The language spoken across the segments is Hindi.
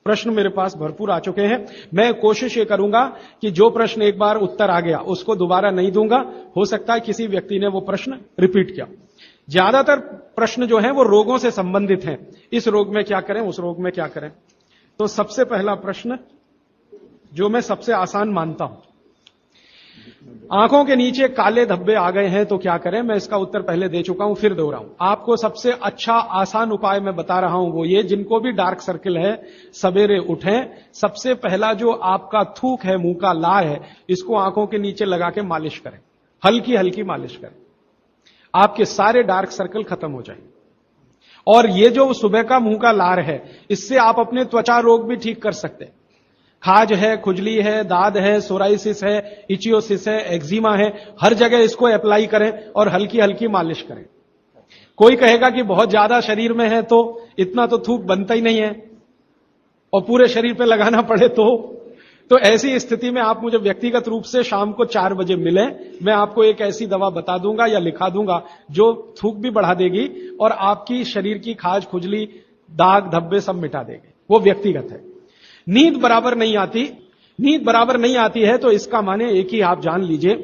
प्रश्न मेरे पास भरपूर आ चुके हैं। मैं कोशिश ये करूंगा कि जो प्रश्न एक बार उत्तर आ गया उसको दोबारा नहीं दूंगा। हो सकता है किसी व्यक्ति ने वो प्रश्न रिपीट किया। ज्यादातर प्रश्न जो हैं वो रोगों से संबंधित हैं। इस रोग में क्या करें, उस रोग में क्या करें। तो सबसे पहला प्रश्न जो मैं सबसे आसान मानता हूं, आंखों के नीचे काले धब्बे आ गए हैं तो क्या करें। मैं इसका उत्तर पहले दे चुका हूं, फिर दोहराऊं। आपको सबसे अच्छा आसान उपाय मैं बता रहा हूं वो ये, जिनको भी डार्क सर्किल है सवेरे उठें, सबसे पहला जो आपका थूक है, मुंह का लार है, इसको आंखों के नीचे लगा के मालिश करें, हल्की हल्की मालिश करें। आपके सारे डार्क सर्कल खत्म हो जाएंगे। और ये जो सुबह का मुंह का लार है, इससे आप अपने त्वचा रोग भी ठीक कर सकते हैं। खाज है, खुजली है, दाद है, सोराइसिस है, इचियोसिस है, एक्जिमा है, हर जगह इसको अप्लाई करें और हल्की हल्की मालिश करें। कोई कहेगा कि बहुत ज्यादा शरीर में है तो इतना तो थूक बनता ही नहीं है और पूरे शरीर पे लगाना पड़े तो ऐसी स्थिति में आप मुझे व्यक्तिगत रूप से शाम को 4 बजे मिलें। मैं आपको एक ऐसी दवा बता दूंगा या लिखा दूंगा जो थूक भी बढ़ा देगी और आपकी शरीर की खाज, खुजली, दाग, धब्बे सब मिटा देगी। वो व्यक्तिगत है। नींद बराबर नहीं आती है तो इसका माने एक ही आप जान लीजिए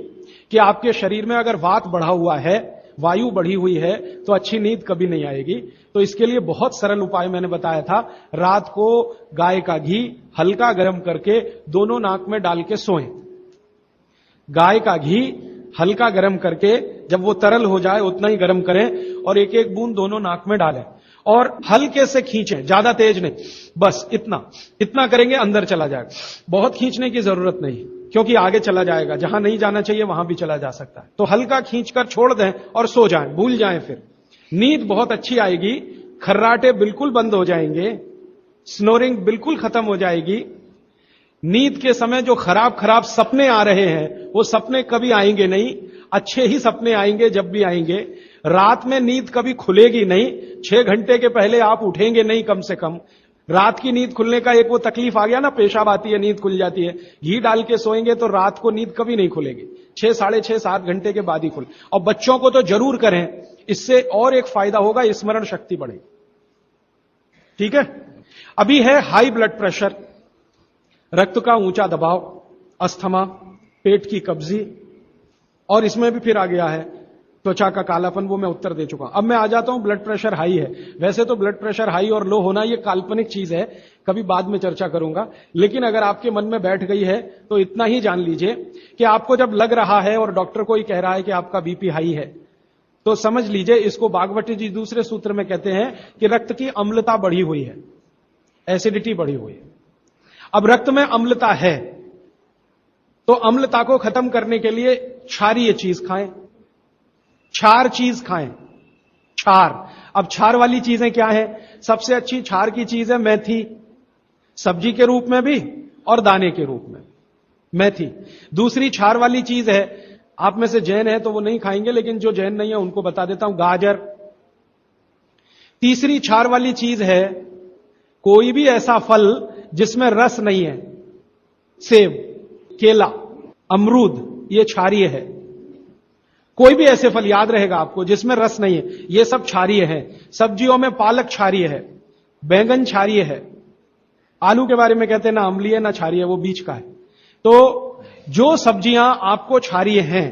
कि आपके शरीर में अगर वात बढ़ा हुआ है, वायु बढ़ी हुई है, तो अच्छी नींद कभी नहीं आएगी। तो इसके लिए बहुत सरल उपाय मैंने बताया था। रात को गाय का घी हल्का गर्म करके दोनों नाक में डाल के सोएं। गाय का घी हल्का गर्म करके जब वो तरल हो जाए उतना ही गर्म करें और एक एक बूंद दोनों नाक में डालें और हल्के से खींचें, ज्यादा तेज नहीं, बस इतना करेंगे अंदर चला जाएगा। बहुत खींचने की जरूरत नहीं, क्योंकि आगे चला जाएगा, जहां नहीं जाना चाहिए वहां भी चला जा सकता है। तो हल्का खींचकर छोड़ दें और सो जाएं, भूल जाएं। फिर नींद बहुत अच्छी आएगी, खर्राटे बिल्कुल बंद हो जाएंगे, स्नोरिंग बिल्कुल खत्म हो जाएगी। नींद के समय जो खराब सपने आ रहे हैं वो सपने कभी आएंगे नहीं, अच्छे ही सपने आएंगे जब भी आएंगे। रात में नींद कभी खुलेगी नहीं, 6 घंटे के पहले आप उठेंगे नहीं कम से कम। रात की नींद खुलने का एक वो तकलीफ आ गया ना, पेशाब आती है, नींद खुल जाती है। घी डाल के सोएंगे तो रात को नींद कभी नहीं खुलेगी, 6, साढ़े 6, 7 घंटे के बाद ही खुले। और बच्चों को तो जरूर करें, इससे और एक फायदा होगा, स्मरण शक्ति बढ़ेगी। ठीक है। अभी है हाई ब्लड प्रेशर, रक्त का ऊंचा दबाव, अस्थमा, पेट की कब्जी, और इसमें भी फिर आ गया है त्वचा का कालापन। वो मैं उत्तर दे चुका हूं। अब मैं आ जाता हूं ब्लड प्रेशर हाई है। वैसे तो ब्लड प्रेशर हाई और लो होना ये काल्पनिक चीज है, कभी बाद में चर्चा करूंगा, लेकिन अगर आपके मन में बैठ गई है तो इतना ही जान लीजिए कि आपको जब लग रहा है और डॉक्टर को ही कह रहा है कि आपका बीपी हाई है, तो समझ लीजिए, इसको बागवती जी दूसरे सूत्र में कहते हैं कि रक्त की अम्लता बढ़ी हुई है, एसिडिटी बढ़ी हुई है। अब रक्त में अम्लता है तो अम्लता को खत्म करने के लिए क्षारीय चीज खाएं, क्षार चीज खाएं, क्षार। अब क्षार वाली चीजें क्या है? सबसे अच्छी क्षार की चीज है मेथी, सब्जी के रूप में भी और दाने के रूप में मेथी। दूसरी क्षार वाली चीज है, आप में से जैन है तो वो नहीं खाएंगे, लेकिन जो जैन नहीं है उनको बता देता हूं, गाजर। तीसरी क्षार वाली चीज है कोई भी ऐसा फल जिसमें रस नहीं है, सेब, केला, अमरूद, ये क्षारीय है। कोई भी ऐसे फल याद रहेगा आपको जिसमें रस नहीं है, ये सब क्षारीय है। सब्जियों में पालक क्षारीय है, बैंगन क्षारीय है, आलू के बारे में कहते हैं ना अम्लीय ना क्षारीय, वो बीच का है। तो जो सब्जियां आपको क्षारीय हैं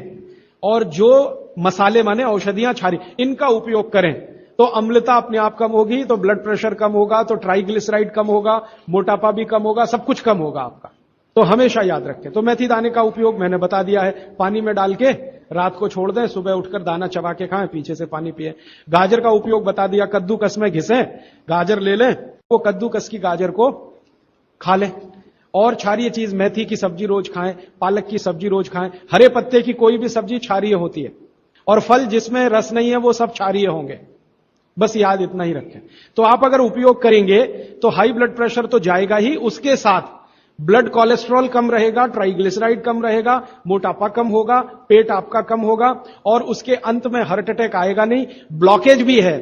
और जो मसाले माने औषधियां क्षारीय, इनका उपयोग करें तो अम्लता अपने आप कम होगी, तो ब्लड प्रेशर कम होगा, तो ट्राइग्लिसराइड कम होगा, मोटापा भी कम होगा, सब कुछ कम होगा आपका। तो हमेशा याद रखें। तो मेथी दाने का उपयोग मैंने बता दिया है, पानी में डाल के रात को छोड़ दें, सुबह उठकर दाना चबा के खाएं, पीछे से पानी पिए। गाजर का उपयोग बता दिया, कद्दूकस में घिसें, गाजर ले लें, वो कद्दूकस की गाजर को खा लें। और क्षारीय चीज मेथी की सब्जी रोज खाएं, पालक की सब्जी रोज खाएं। हरे पत्ते की कोई भी सब्जी क्षारीय होती है और फल जिसमें रस नहीं है वो सब क्षारीय होंगे, बस याद इतना ही रखें। तो आप अगर उपयोग करेंगे तो हाई ब्लड प्रेशर तो जाएगा ही, उसके साथ ब्लड कोलेस्ट्रॉल कम रहेगा, ट्राइग्लिसराइड कम रहेगा, मोटापा कम होगा, पेट आपका कम होगा और उसके अंत में हार्ट अटैक आएगा नहीं। ब्लॉकेज भी है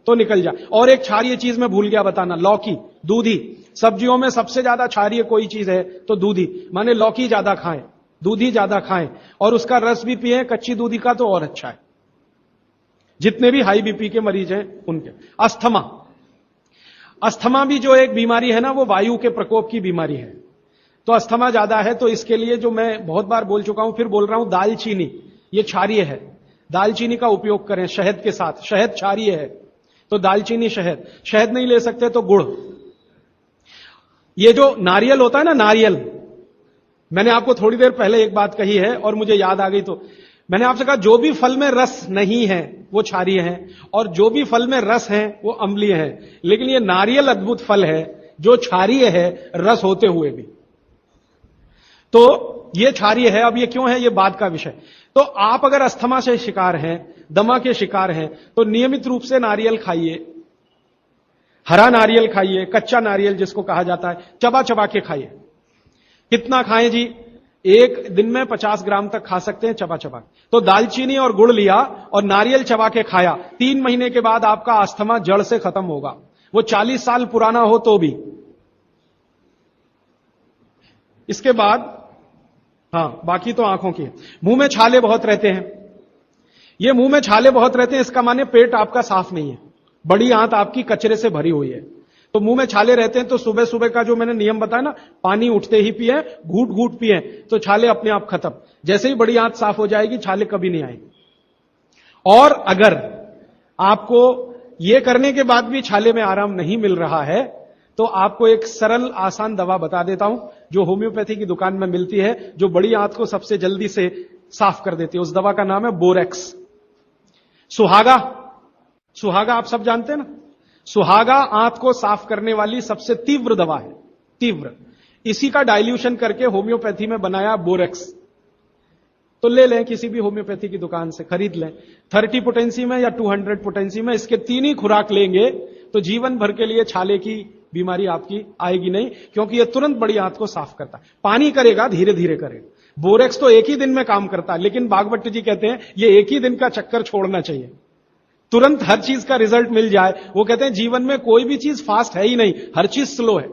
तो निकल जाए। और एक क्षारीय चीज मैं भूल गया बताना, लौकी, दूधी। सब्जियों में सबसे ज्यादा क्षारीय कोई चीज है तो दूधी, माने लौकी ज्यादा खाएं, दूधी ज्यादा खाएं और उसका रस भी पिएं, कच्ची दूधी का तो और अच्छा है। जितने भी हाई बीपी के मरीज हैं उनके। अस्थमा, अस्थमा भी जो एक बीमारी है ना, वो वायु के प्रकोप की बीमारी है। तो अस्थमा ज्यादा है, तो इसके लिए जो मैं बहुत बार बोल चुका हूं, फिर बोल रहा हूं, दालचीनी, ये क्षारीय है, दालचीनी का उपयोग करें शहद के साथ। शहद क्षारीय है, तो दालचीनी, शहद। शहद नहीं ले सकते तो गुड़। ये जो नारियल होता है ना, नारियल, मैंने आपको थोड़ी देर पहले एक बात कही है और मुझे याद आ गई, तो मैंने आपसे कहा जो भी फल में रस नहीं है वो क्षारीय है, और जो भी फल में रस है वो अम्लीय है। लेकिन ये नारियल अद्भुत फल है जो क्षारीय है, रस होते हुए भी। तो ये क्षारीय है। अब ये क्यों है, ये बाद का विषय। तो आप अगर अस्थमा से शिकार हैं, दमा के शिकार हैं, तो नियमित रूप से नारियल खाइए। हरा नारियल खाइए, कच्चा नारियल जिसको कहा जाता है, चबा चबा के खाइए। कितना खाएं जी? एक दिन में 50 ग्राम तक खा सकते हैं, चबा चबा। तो दालचीनी और गुड़ लिया और नारियल चबा के खाया, 3 महीने के बाद आपका अस्थमा जड़ से खत्म होगा, वो 40 साल पुराना हो तो भी। इसके बाद बाकी तो आंखों की है। मुंह में छाले बहुत रहते हैं। ये मुंह में छाले बहुत रहते हैं, इसका माने पेट आपका साफ नहीं है, बड़ी आंत आपकी कचरे से भरी हुई है। तो मुंह में छाले रहते हैं, तो सुबह सुबह का जो मैंने नियम बताया ना, पानी उठते ही पिए, घूट घूट पिए, तो छाले अपने आप खत्म। जैसे ही बड़ी आंत साफ हो जाएगी, छाले कभी नहीं आएंगे। और अगर आपको ये करने के बाद भी छाले में आराम नहीं मिल रहा है, तो आपको एक सरल आसान दवा बता देता हूं, जो होम्योपैथी की दुकान में मिलती है, जो बड़ी आंत को सबसे जल्दी से साफ कर देती है। उस दवा का नाम है बोरेक्स। सुहागा, सुहागा आप सब जानते हैं ना, सुहागा आंत को साफ करने वाली सबसे तीव्र दवा है, तीव्र। इसी का डाइल्यूशन करके होम्योपैथी में बनाया बोरेक्स। तो ले लें, किसी भी होम्योपैथी की दुकान से खरीद लें, 30 पोटेंसी में या 200 पोटेंसी में। इसके 3 ही खुराक लेंगे तो जीवन भर के लिए छाले की बीमारी आपकी आएगी नहीं, क्योंकि यह तुरंत बड़ी आंत को साफ करता है। पानी करेगा, धीरे धीरे करेगा। बोरेक्स तो एक ही दिन में काम करता है, लेकिन बागवट जी कहते हैं ये एक ही दिन का चक्कर छोड़ना चाहिए, तुरंत हर चीज का रिजल्ट मिल जाए। वो कहते हैं जीवन में कोई भी चीज फास्ट है ही नहीं, हर चीज स्लो है।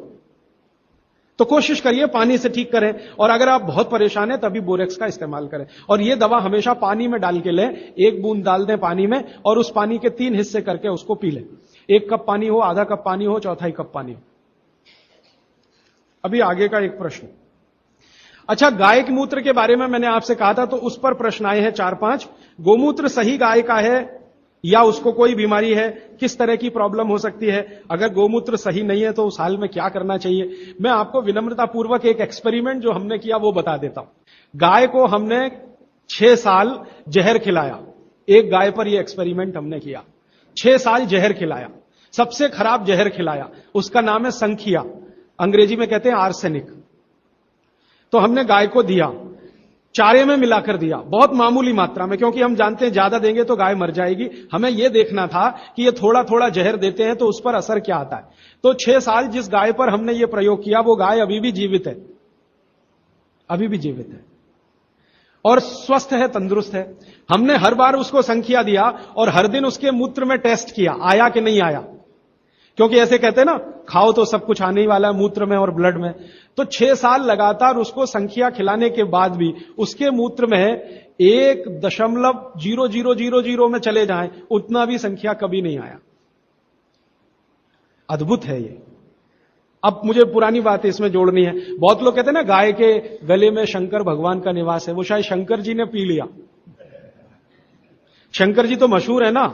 तो कोशिश करिए पानी से ठीक करें, और अगर आप बहुत परेशान हैं तभी बोरेक्स का इस्तेमाल करें। और ये दवा हमेशा पानी में डाल के लें, 1 बूंद डाल दें पानी में, और उस पानी के 3 हिस्से करके उसको पी लें। 1 कप पानी हो, आधा कप पानी हो, 1/4 कप पानी हो। अभी आगे का एक प्रश्न। अच्छा, गाय के मूत्र के बारे में मैंने आपसे कहा था, तो उस पर प्रश्न आए हैं 4-5। गोमूत्र सही गाय का है या उसको कोई बीमारी है? किस तरह की प्रॉब्लम हो सकती है? अगर गोमूत्र सही नहीं है तो उस हाल में क्या करना चाहिए? मैं आपको विनम्रतापूर्वक एक एक्सपेरिमेंट जो हमने किया वो बता देता हूं। गाय को हमने 6 साल जहर खिलाया। एक गाय पर यह एक्सपेरिमेंट हमने किया, 6 साल जहर खिलाया, सबसे खराब जहर खिलाया। उसका नाम है संखिया, अंग्रेजी में कहते हैं आर्सेनिक। तो हमने गाय को दिया, चारे में मिलाकर दिया, बहुत मामूली मात्रा में, क्योंकि हम जानते हैं ज्यादा देंगे तो गाय मर जाएगी। हमें यह देखना था कि ये थोड़ा थोड़ा जहर देते हैं तो उस पर असर क्या आता है। तो 6 साल जिस गाय पर हमने ये प्रयोग किया, वो गाय अभी भी जीवित है, अभी भी जीवित है और स्वस्थ है, तंदुरुस्त है। हमने हर बार उसको संखिया दिया और हर दिन उसके मूत्र में टेस्ट किया, आया कि नहीं आया, क्योंकि ऐसे कहते हैं ना, खाओ तो सब कुछ आने ही वाला है मूत्र में और ब्लड में। तो 6 साल लगातार उसको संखिया खिलाने के बाद भी उसके मूत्र में 1.0000 में चले जाएं, उतना भी संख्या कभी नहीं आया। अद्भुत है ये। अब मुझे पुरानी बात इसमें जोड़नी है। बहुत लोग कहते हैं ना, गाय के गले में शंकर भगवान का निवास है। वो शायद शंकर जी ने पी लिया। शंकर जी तो मशहूर है ना,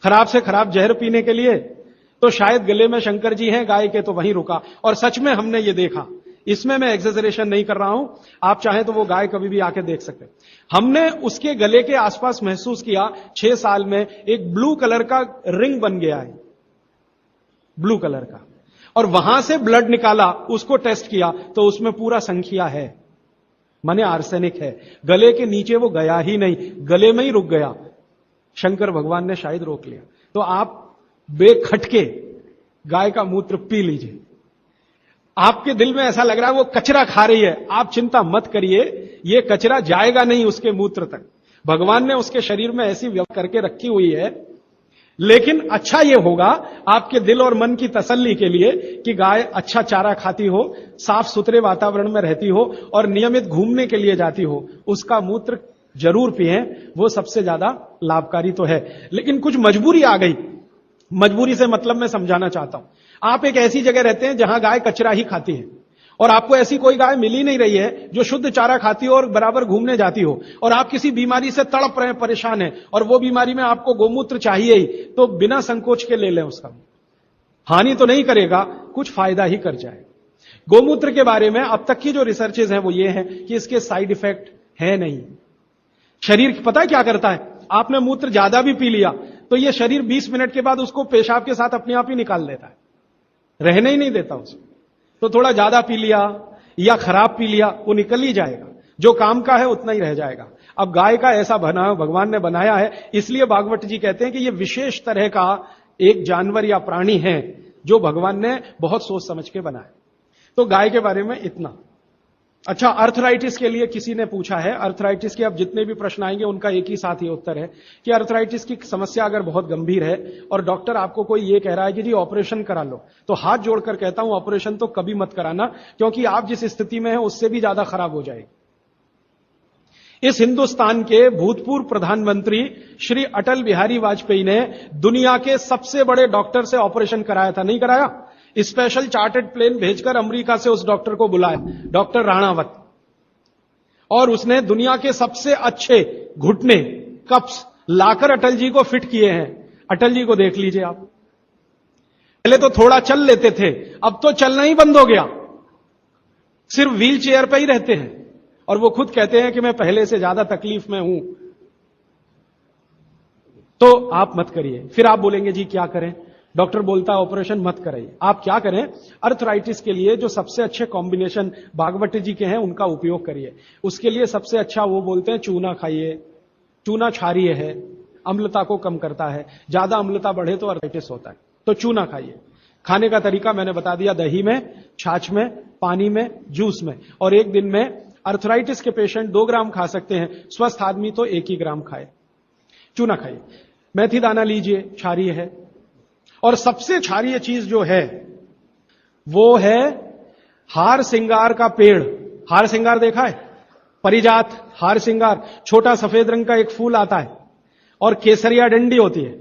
खराब से खराब जहर पीने के लिए। तो शायद गले में शंकर जी हैं गाय के, तो वहीं रुका। और सच में हमने ये देखा, इसमें मैं एक्सेजरेशन नहीं कर रहा हूं, आप चाहें तो वो गाय कभी भी आके देख सकते हैं। हमने उसके गले के आसपास महसूस किया 6 साल में एक ब्लू कलर का रिंग बन गया है, ब्लू कलर का। और वहां से ब्लड निकाला, उसको टेस्ट किया तो उसमें पूरा संख्या है, माने आर्सेनिक है। गले के नीचे वो गया ही नहीं, गले में ही रुक गया। शंकर भगवान ने शायद रोक लिया। तो आप बेखटके गाय का मूत्र पी लीजिए। आपके दिल में ऐसा लग रहा है वो कचरा खा रही है, आप चिंता मत करिए, ये कचरा जाएगा नहीं उसके मूत्र तक। भगवान ने उसके शरीर में ऐसी व्यवस्था करके रखी हुई है। लेकिन अच्छा ये होगा आपके दिल और मन की तसल्ली के लिए कि गाय अच्छा चारा खाती हो, साफ सुथरे वातावरण में रहती हो और नियमित घूमने के लिए जाती हो, उसका मूत्र जरूर पिएं, वो सबसे ज्यादा लाभकारी तो है। लेकिन कुछ मजबूरी आ गई, मजबूरी से मतलब मैं समझाना चाहता हूं। आप एक ऐसी जगह रहते हैं जहां गाय कचरा ही खाती है और आपको ऐसी कोई गाय मिल ही नहीं रही है जो शुद्ध चारा खाती हो और बराबर घूमने जाती हो, और आप किसी बीमारी से तड़प रहे हैं, परेशान है, और वो बीमारी में आपको गोमूत्र चाहिए ही, तो बिना संकोच के ले लें। उसका हानि तो नहीं करेगा, कुछ फायदा ही कर जाएगा। गोमूत्र के बारे में अब तक की जो रिसर्चेज हैं वो ये है कि इसके साइड इफेक्ट है नहीं। शरीर पता है क्या करता है, आपने मूत्र ज्यादा भी पी लिया तो ये शरीर 20 मिनट के बाद उसको पेशाब के साथ अपने आप ही निकाल देता है, रहने ही नहीं देता उसको। तो थोड़ा ज्यादा पी लिया या खराब पी लिया, वो निकल ही जाएगा, जो काम का है उतना ही रह जाएगा। अब गाय का ऐसा बना भगवान ने बनाया है, इसलिए भागवत जी कहते हैं कि ये विशेष तरह का एक जानवर या प्राणी है जो भगवान ने बहुत सोच समझ के बनाया। तो गाय के बारे में इतना। अच्छा, अर्थराइटिस के लिए किसी ने पूछा है, अर्थराइटिस के अब जितने भी प्रश्न आएंगे उनका एक ही साथ ही उत्तर है कि अर्थराइटिस की समस्या अगर बहुत गंभीर है और डॉक्टर आपको कोई ये कह रहा है कि जी ऑपरेशन करा लो, तो हाथ जोड़कर कहता हूं ऑपरेशन तो कभी मत कराना, क्योंकि आप जिस स्थिति में हैं उससे भी ज्यादा खराब हो जाएगी। इस हिंदुस्तान के भूतपूर्व प्रधानमंत्री श्री अटल बिहारी वाजपेयी ने दुनिया के सबसे बड़े डॉक्टर से ऑपरेशन कराया था, नहीं कराया? स्पेशल चार्टर्ड प्लेन भेजकर अमेरिका से उस डॉक्टर को बुलाया, डॉक्टर राणावत, और उसने दुनिया के सबसे अच्छे घुटने कप्स लाकर अटल जी को फिट किए हैं। अटल जी को देख लीजिए आप, पहले तो थोड़ा चल लेते थे, अब तो चलना ही बंद हो गया, सिर्फ व्हील चेयर पर ही रहते हैं, और वो खुद कहते हैं कि मैं पहले से ज्यादा तकलीफ में हूं। तो आप मत करिए। फिर आप बोलेंगे जी क्या करें, डॉक्टर बोलता है ऑपरेशन मत कराइए। आप क्या करें, अर्थराइटिस के लिए जो सबसे अच्छे कॉम्बिनेशन भागवत जी के हैं उनका उपयोग करिए। उसके लिए सबसे अच्छा वो बोलते हैं चूना खाइए, चूना क्षारीय है, अम्लता को कम करता है, ज्यादा अम्लता बढ़े तो अर्थराइटिस होता है, तो चूना खाइए। खाने का तरीका मैंने बता दिया, दही में, छाछ में, पानी में, जूस में, और एक दिन में अर्थराइटिस के पेशेंट 2 ग्राम खा सकते हैं, स्वस्थ आदमी तो 1 ही ग्राम खाए। चूना खाइए। मेथी दाना लीजिए, क्षारीय है। और सबसे क्षारीय चीज जो है वो है हार सिंगार का पेड़। हार सिंगार देखा है? परिजात हार सिंगार, छोटा सफेद रंग का एक फूल आता है और केसरिया डंडी होती है।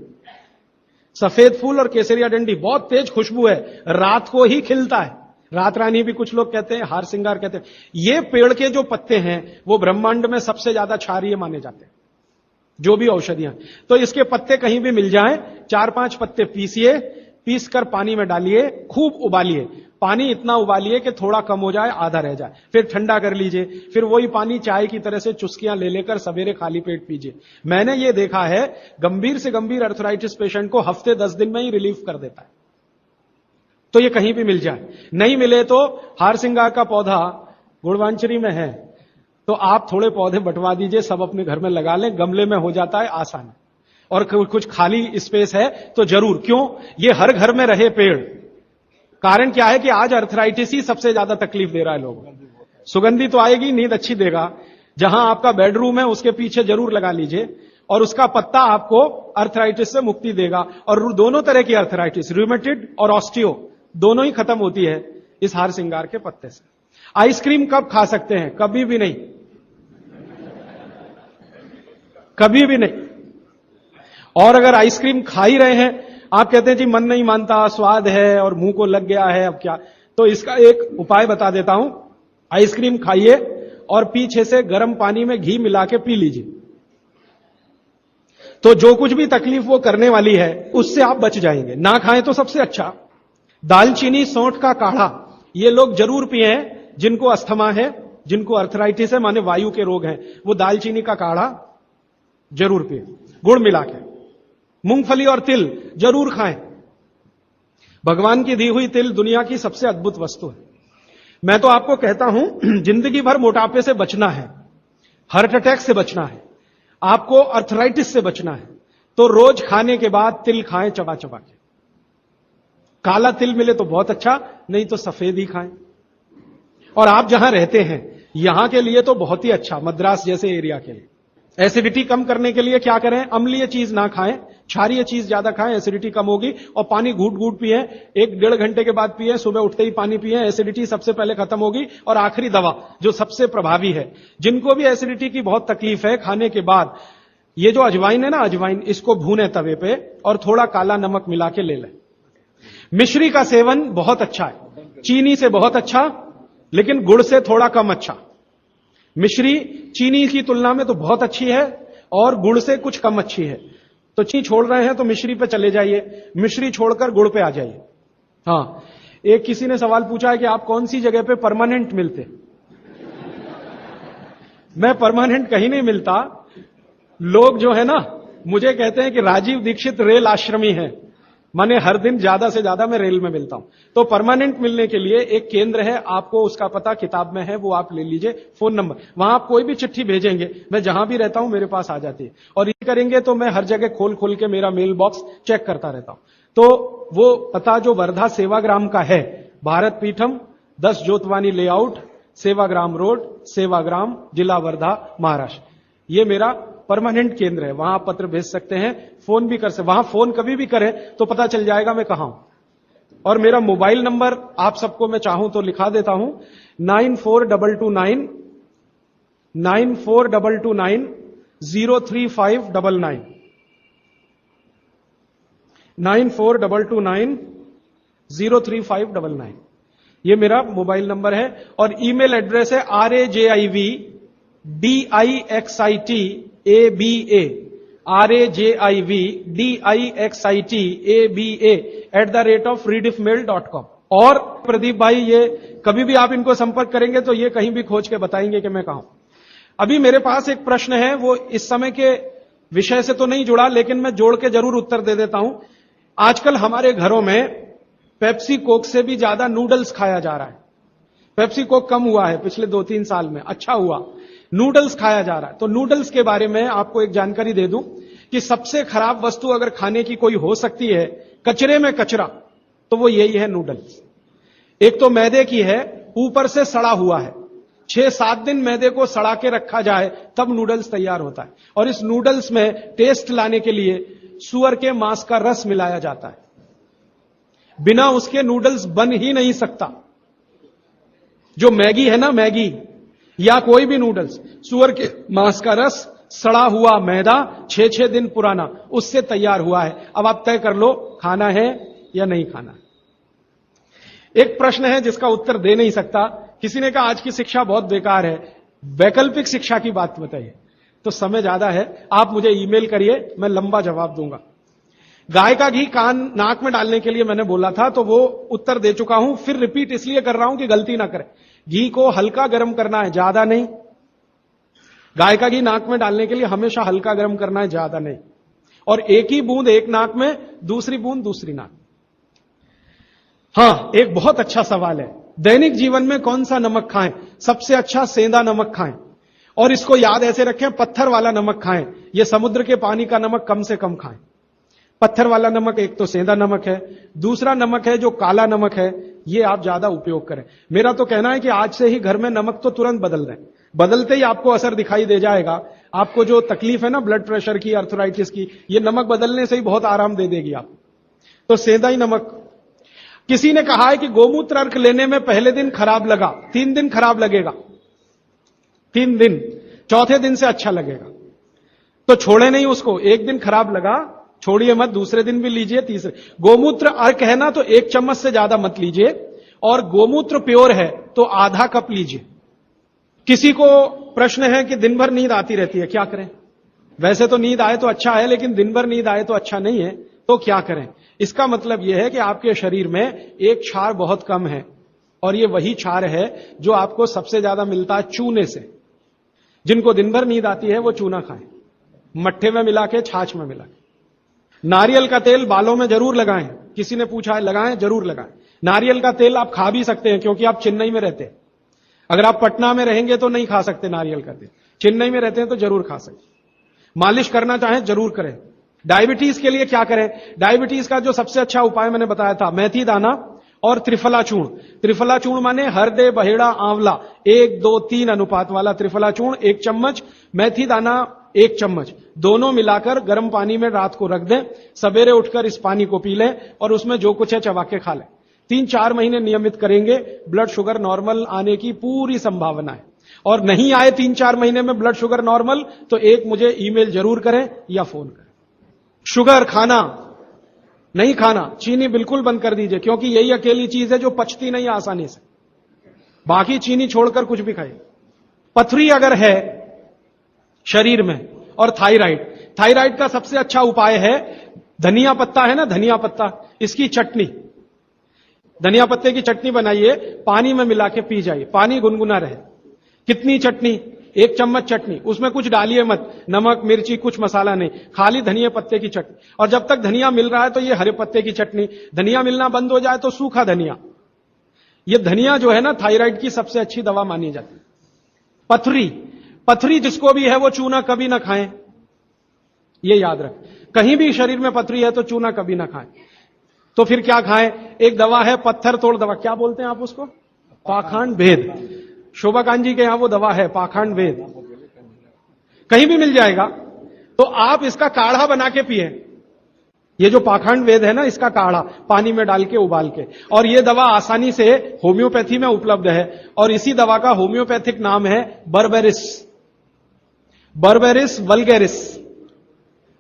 सफेद फूल और केसरिया डंडी, बहुत तेज खुशबू है, रात को ही खिलता है, रात रानी भी कुछ लोग कहते हैं, हार सिंगार कहते हैं। ये पेड़ के जो पत्ते हैं वो ब्रह्मांड में सबसे ज्यादा क्षारीय माने जाते हैं, जो भी औषधियां। तो इसके पत्ते कहीं भी मिल जाएं, 4-5 पत्ते पीसिए, पीसकर पानी में डालिए, खूब उबालिए। पानी इतना उबालिए कि थोड़ा कम हो जाए, आधा रह जाए, फिर ठंडा कर लीजिए। फिर वही पानी चाय की तरह से चुस्कियां ले लेकर सवेरे खाली पेट पीजिए। मैंने ये देखा है, गंभीर से गंभीर अर्थराइटिस पेशेंट को हफ्ते 10 दिन में ही रिलीफ कर देता है। तो ये कहीं भी मिल जाए, नहीं मिले तो हार सिंगार का पौधा गुड़वांचरी में है, तो आप थोड़े पौधे बंटवा दीजिए, सब अपने घर में लगा लें, गमले में हो जाता है आसान। और कुछ खाली स्पेस है तो जरूर, क्यों, ये हर घर में रहे पेड़। कारण क्या है कि आज अर्थराइटिस ही सबसे ज्यादा तकलीफ दे रहा है लोगों को। सुगंधी तो आएगी, नींद अच्छी देगा। जहां आपका बेडरूम है उसके पीछे जरूर लगा लीजिए, और उसका पत्ता आपको अर्थराइटिस से मुक्ति देगा। और दोनों तरह की अर्थराइटिस, रूमेटिड और ऑस्टियो, दोनों ही खत्म होती है इस हार सिंगार के पत्ते से। आइसक्रीम कब खा सकते हैं? कभी भी नहीं, कभी भी नहीं। और अगर आइसक्रीम खा ही रहे हैं, आप कहते हैं जी मन नहीं मानता, स्वाद है और मुंह को लग गया है, अब क्या, तो इसका एक उपाय बता देता हूं। आइसक्रीम खाइए और पीछे से गर्म पानी में घी मिला के पी लीजिए, तो जो कुछ भी तकलीफ वो करने वाली है उससे आप बच जाएंगे। ना खाएं तो सबसे अच्छा। दालचीनी सौंठ का काढ़ा ये लोग जरूर पिए, जिनको अस्थमा है, जिनको अर्थराइटिस है, माने वायु के रोग हैं, वो दालचीनी का काढ़ा जरूर पिए, गुड़ मिला के। मूंगफली और तिल जरूर खाएं। भगवान की दी हुई तिल दुनिया की सबसे अद्भुत वस्तु है। मैं तो आपको कहता हूं, जिंदगी भर मोटापे से बचना है, हार्ट अटैक से बचना है, आपको अर्थराइटिस से बचना है, तो रोज खाने के बाद तिल खाएं, चबा चबा के। काला तिल मिले तो बहुत अच्छा, नहीं तो सफेद ही खाएं। और आप जहां रहते हैं यहां के लिए तो बहुत ही अच्छा, मद्रास जैसे एरिया के लिए। एसिडिटी कम करने के लिए क्या करें? अम्लीय चीज ना खाएं, क्षारीय चीज ज्यादा खाएं, एसिडिटी कम होगी। और पानी घूट घूट पिए, 1-1.5 घंटे के बाद पिए, सुबह उठते ही पानी पिए, एसिडिटी सबसे पहले खत्म होगी। और आखिरी दवा जो सबसे प्रभावी है, जिनको भी एसिडिटी की बहुत तकलीफ है, खाने के बाद ये जो अजवाइन है ना, अजवाइन, इसको भूने तवे पे और थोड़ा काला नमक मिला के ले लें। मिश्री का सेवन बहुत अच्छा है, चीनी से बहुत अच्छा, लेकिन गुड़ से थोड़ा कम अच्छा। मिश्री चीनी की तुलना में तो बहुत अच्छी है और गुड़ से कुछ कम अच्छी है। तो चीनी छोड़ रहे हैं तो मिश्री पे चले जाइए, मिश्री छोड़कर गुड़ पे आ जाइए। हाँ, एक किसी ने सवाल पूछा है कि आप कौन सी जगह पे परमानेंट मिलते। मैं परमानेंट कहीं नहीं मिलता। लोग जो है ना मुझे कहते हैं कि राजीव दीक्षित रेल आश्रमी है, माने हर दिन ज्यादा से ज्यादा मैं रेल में मिलता हूं। तो परमानेंट मिलने के लिए एक केंद्र है, आपको उसका पता किताब में है, वो आप ले लीजिए, फोन नंबर। वहां आप कोई भी चिट्ठी भेजेंगे, मैं जहां भी रहता हूं मेरे पास आ जाती है। और ये करेंगे तो मैं हर जगह खोल खोल के मेरा मेल बॉक्स चेक करता रहता हूं। तो वो पता जो वर्धा सेवाग्राम का है, भारत पीठम 10 जोतवानी लेआउट, सेवाग्राम रोड, सेवाग्राम, जिला वर्धा, महाराष्ट्र, ये मेरा परमानेंट केंद्र है। वहां आप पत्र भेज सकते हैं, फोन भी कर सकते। वहां फोन कभी भी करें तो पता चल जाएगा मैं कहां हूं। और मेरा मोबाइल नंबर आप सबको मैं चाहूं तो लिखा देता हूं, 9422 03599 9422 03599, ये मेरा मोबाइल नंबर है। और ईमेल एड्रेस है rajivdixitaba@redixitab@rediffmail.com। और प्रदीप भाई, ये कभी भी आप इनको संपर्क करेंगे तो ये कहीं भी खोज के बताएंगे कि मैं कहां हूं। अभी मेरे पास एक प्रश्न है, वो इस समय के विषय से तो नहीं जुड़ा, लेकिन मैं जोड़ के जरूर उत्तर दे देता हूं। आजकल हमारे घरों में पेप्सी कोक से भी ज्यादा नूडल्स खाया जा रहा है। पेप्सी कोक कम हुआ है पिछले 2-3 साल में, अच्छा हुआ, नूडल्स खाया जा रहा है। तो नूडल्स के बारे में आपको एक जानकारी दे दूं कि सबसे खराब वस्तु अगर खाने की कोई हो सकती है, कचरे में कचरा, तो वो यही है नूडल्स। एक तो मैदे की है, ऊपर से सड़ा हुआ है। 6-7 दिन मैदे को सड़ा के रखा जाए तब नूडल्स तैयार होता है। और इस नूडल्स में टेस्ट लाने के लिए सुअर के मांस का रस मिलाया जाता है। बिना उसके नूडल्स बन ही नहीं सकता। जो मैगी है ना, मैगी या कोई भी नूडल्स, सुअर के मांस का रस, सड़ा हुआ मैदा, 6-6 दिन पुराना, उससे तैयार हुआ है। अब आप तय कर लो खाना है या नहीं खाना। एक प्रश्न है जिसका उत्तर दे नहीं सकता। किसी ने कहा आज की शिक्षा बहुत बेकार है, वैकल्पिक शिक्षा की बात बताइए। तो समय ज्यादा है, आप मुझे ईमेल करिए, मैं लंबा जवाब दूंगा। गाय का घी कान नाक में डालने के लिए मैंने बोला था, तो वो उत्तर दे चुका हूं, फिर रिपीट इसलिए कर रहा हूं कि गलती ना करें। घी को हल्का गर्म करना है, ज्यादा नहीं। गाय का घी नाक में डालने के लिए हमेशा हल्का गर्म करना है, ज्यादा नहीं। और एक ही बूंद एक नाक में, दूसरी बूंद दूसरी नाक। हां, एक बहुत अच्छा सवाल है, दैनिक जीवन में कौन सा नमक खाएं? सबसे अच्छा सेंधा नमक खाएं। और इसको याद ऐसे रखें, पत्थर वाला नमक खाएं। यह समुद्र के पानी का नमक कम से कम खाएं। पत्थर वाला नमक एक तो सेंधा नमक है, दूसरा नमक है जो काला नमक है, ये आप ज्यादा उपयोग करें। मेरा तो कहना है कि आज से ही घर में नमक तो तुरंत बदल दें, बदलते ही आपको असर दिखाई दे जाएगा। आपको जो तकलीफ है ना ब्लड प्रेशर की, अर्थराइटिस की, ये नमक बदलने से ही बहुत आराम दे देगी आप। तो सेंधा ही नमक। किसी ने कहा है कि गोमूत्र अर्क लेने में पहले दिन खराब लगा, 3 दिन खराब लगेगा, 3 दिन, चौथे दिन से अच्छा लगेगा। तो छोड़े नहीं उसको, एक दिन खराब लगा छोड़िए मत, दूसरे दिन भी लीजिए, तीसरे। गोमूत्र अर्क है ना तो 1 चम्मच से ज्यादा मत लीजिए, और गोमूत्र प्योर है तो आधा कप लीजिए। किसी को प्रश्न है कि दिन भर नींद आती रहती है, क्या करें? वैसे तो नींद आए तो अच्छा है, लेकिन दिन भर नींद आए तो अच्छा नहीं है, तो क्या करें? इसका मतलब यह है कि आपके शरीर में एक क्षार बहुत कम है, और यह वही क्षार है जो आपको सबसे ज्यादा मिलता है चूने से। जिनको दिन भर नींद आती है वो चूना खाएं, मट्ठे में मिला के, छाछ में मिला के। नारियल का तेल बालों में जरूर लगाएं। किसी ने पूछा है, लगाएं? जरूर लगाएं। नारियल का तेल आप खा भी सकते हैं, क्योंकि आप चेन्नई में रहते हैं। अगर आप पटना में रहेंगे तो नहीं खा सकते नारियल का तेल, चेन्नई में रहते हैं तो जरूर खा सकते। मालिश करना चाहें जरूर करें। डायबिटीज के लिए क्या करें? डायबिटीज का जो सबसे अच्छा उपाय मैंने बताया था, मेथी दाना और त्रिफला चूर्ण। त्रिफला चूर्ण माने हरदे, बहेड़ा, आंवला, 1, 2, 3 अनुपात वाला त्रिफला चूर्ण 1 चम्मच, मेथी दाना 1 चम्मच, दोनों मिलाकर गर्म पानी में रात को रख दें। सवेरे उठकर इस पानी को पी लें और उसमें जो कुछ है चबा के खा लें। 3-4 महीने नियमित करेंगे, ब्लड शुगर नॉर्मल आने की पूरी संभावना है। और नहीं आए 3-4 महीने में ब्लड शुगर नॉर्मल, तो एक मुझे ईमेल जरूर करें या फोन करें। शुगर खाना नहीं खाना, चीनी बिल्कुल बंद कर दीजिए, क्योंकि यही अकेली चीज है जो पचती नहीं आसानी से। बाकी चीनी छोड़कर कुछ भी खाइए। पथरी अगर है शरीर में, और थायराइड, थायराइड का सबसे अच्छा उपाय है धनिया पत्ता है ना, धनिया पत्ता, इसकी चटनी, धनिया पत्ते की चटनी बनाइए, पानी में मिला के पी जाइए, पानी गुनगुना रहे। कितनी चटनी? 1 चम्मच चटनी, उसमें कुछ डालिए मत, नमक मिर्ची कुछ मसाला नहीं, खाली धनिया पत्ते की चटनी। और जब तक धनिया मिल रहा है तो ये हरे पत्ते की चटनी, धनिया मिलना बंद हो जाए तो सूखा धनिया। ये धनिया जो है ना, थायराइड की सबसे अच्छी दवा मानी जाती है। पथरी, पथरी जिसको भी है वो चूना कभी ना खाएं, ये याद रखें। कहीं भी शरीर में पथरी है तो चूना कभी ना खाएं। तो फिर क्या खाएं? एक दवा है पत्थर तोड़ दवा, क्या बोलते हैं आप उसको? पाखंड भेद। शोभा कांत जी के यहां वो दवा है पाखंड भेद, कहीं भी मिल जाएगा। तो आप इसका काढ़ा बना के पिए। ये जो पाखंड वेद है ना, इसका काढ़ा पानी में डाल के उबाल के, और ये दवा आसानी से होम्योपैथी में उपलब्ध है। और इसी दवा का होम्योपैथिक नाम है बर्बेरिस, बर्बेरिस वल्गेरिस।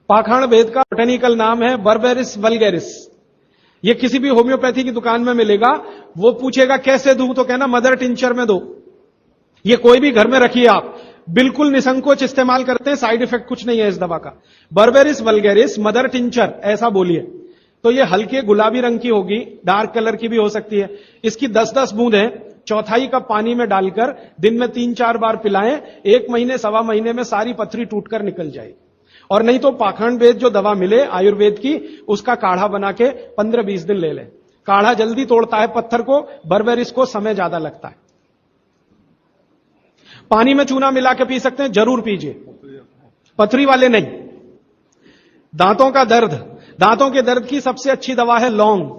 पाखंड वेद का बोटेनिकल नाम है बर्बेरिस वल्गेरिस। ये किसी भी होम्योपैथी की दुकान में मिलेगा। वो पूछेगा कैसे दूं, तो कहना मदर टिंचर में दो। ये कोई भी घर में रखिए आप, बिल्कुल निसंकोच इस्तेमाल करते हैं, साइड इफेक्ट कुछ नहीं है इस दवा का। बर्बेरिस वल्गेरिस मदर टिंचर ऐसा बोलिए तो ये हल्के गुलाबी रंग की होगी, डार्क कलर की भी हो सकती है। इसकी 10-10 बूंदें 1/4 कप पानी में डालकर दिन में 3-4 बार पिलाएं। 1 महीने 1.25 महीने में सारी पथरी टूटकर निकल जाएगी। और नहीं तो पाखंड वेद जो दवा मिले आयुर्वेद की, उसका काढ़ा बना के 15-20 दिन ले लें। काढ़ा जल्दी तोड़ता है पत्थर को, बर्बेरिस को समय ज्यादा लगता है। पानी में चूना मिला के पी सकते हैं, जरूर पीजिए, पथरी वाले नहीं। दांतों का दर्द, दांतों के दर्द की सबसे अच्छी दवा है लौंग।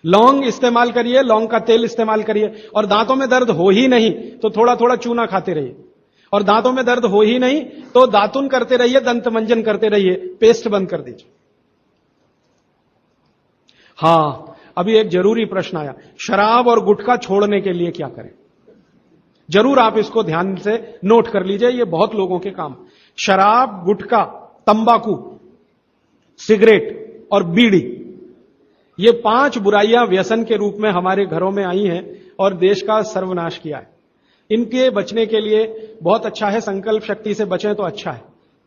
लौंग इस्तेमाल करिए, लौंग का तेल इस्तेमाल करिए। और दांतों में दर्द हो ही नहीं तो थोड़ा थोड़ा चूना खाते रहिए। और दांतों में दर्द हो ही नहीं तो दातुन करते रहिए, दंत मंजन करते रहिए, पेस्ट बंद कर दीजिए। हां, अभी एक जरूरी प्रश्न आया, शराब और गुटखा छोड़ने के लिए क्या करें? जरूर आप इसको ध्यान से नोट कर लीजिए, ये बहुत लोगों के काम। शराब, गुटखा, तंबाकू, सिगरेट और बीड़ी, ये 5 बुराइयां व्यसन के रूप में हमारे घरों में आई हैं और देश का सर्वनाश किया है। इनके बचने के लिए बहुत अच्छा है, संकल्प शक्ति से बचें तो अच्छा है।